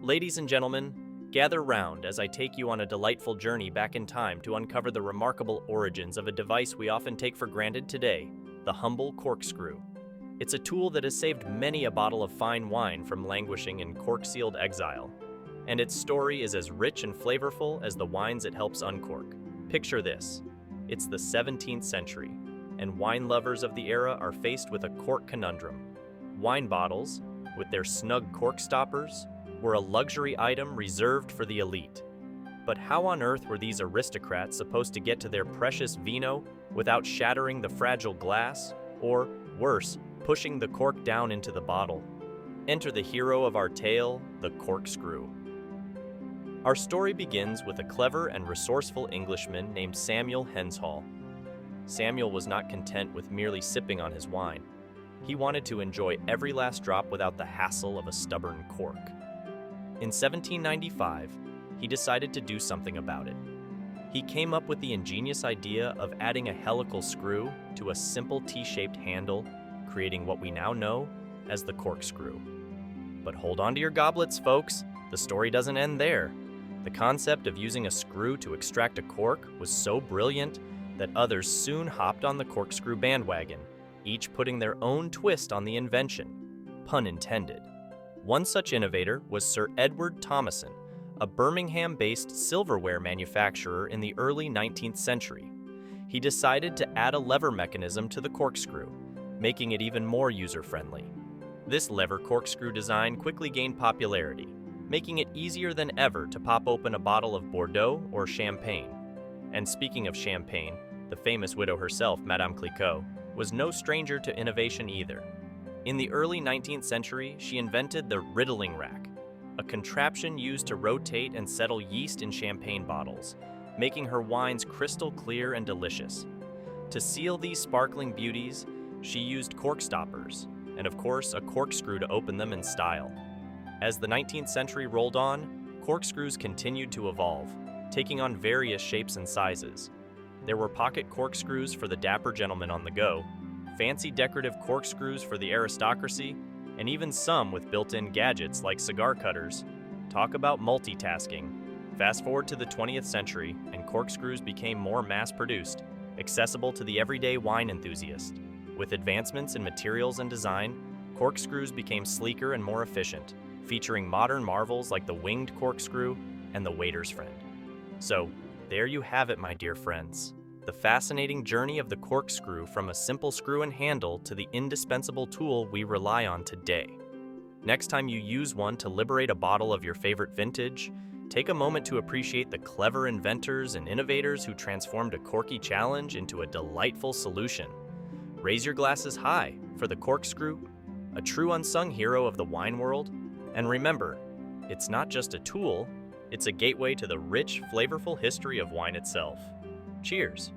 Ladies and gentlemen, gather round as I take you on a delightful journey back in time to uncover the remarkable origins of a device we often take for granted today, the humble corkscrew. It's a tool that has saved many a bottle of fine wine from languishing in cork-sealed exile. And its story is as rich and flavorful as the wines it helps uncork. Picture this. It's the 17th century, and wine lovers of the era are faced with a cork conundrum. Wine bottles, with their snug cork stoppers, were a luxury item reserved for the elite. But how on earth were these aristocrats supposed to get to their precious vino without shattering the fragile glass, or, worse, pushing the cork down into the bottle? Enter the hero of our tale, the corkscrew. Our story begins with a clever and resourceful Englishman named Samuel Henshall. Samuel was not content with merely sipping on his wine. He wanted to enjoy every last drop without the hassle of a stubborn cork. In 1795, he decided to do something about it. He came up with the ingenious idea of adding a helical screw to a simple T-shaped handle, creating what we now know as the corkscrew. But hold on to your goblets, folks. The story doesn't end there. The concept of using a screw to extract a cork was so brilliant that others soon hopped on the corkscrew bandwagon, each putting their own twist on the invention. Pun intended. One such innovator was Sir Edward Thomason, a Birmingham-based silverware manufacturer in the early 19th century. He decided to add a lever mechanism to the corkscrew, making it even more user-friendly. This lever corkscrew design quickly gained popularity, making it easier than ever to pop open a bottle of Bordeaux or champagne. And speaking of champagne, the famous widow herself, Madame Clicquot, was no stranger to innovation either. In the early 19th century, she invented the riddling rack, a contraption used to rotate and settle yeast in champagne bottles, making her wines crystal clear and delicious. To seal these sparkling beauties, she used cork stoppers, and of course a corkscrew to open them in style. As the 19th century rolled on, corkscrews continued to evolve, taking on various shapes and sizes. There were pocket corkscrews for the dapper gentleman on the go, fancy decorative corkscrews for the aristocracy, and even some with built-in gadgets like cigar cutters. Talk about multitasking. Fast forward to the 20th century, and corkscrews became more mass-produced, accessible to the everyday wine enthusiast. With advancements in materials and design, corkscrews became sleeker and more efficient, featuring modern marvels like the winged corkscrew and the waiter's friend. So, there you have it, my dear friends. The fascinating journey of the corkscrew from a simple screw and handle to the indispensable tool we rely on today. Next time you use one to liberate a bottle of your favorite vintage, take a moment to appreciate the clever inventors and innovators who transformed a corky challenge into a delightful solution. Raise your glasses high for the corkscrew, a true unsung hero of the wine world. And remember, it's not just a tool, it's a gateway to the rich, flavorful history of wine itself. Cheers!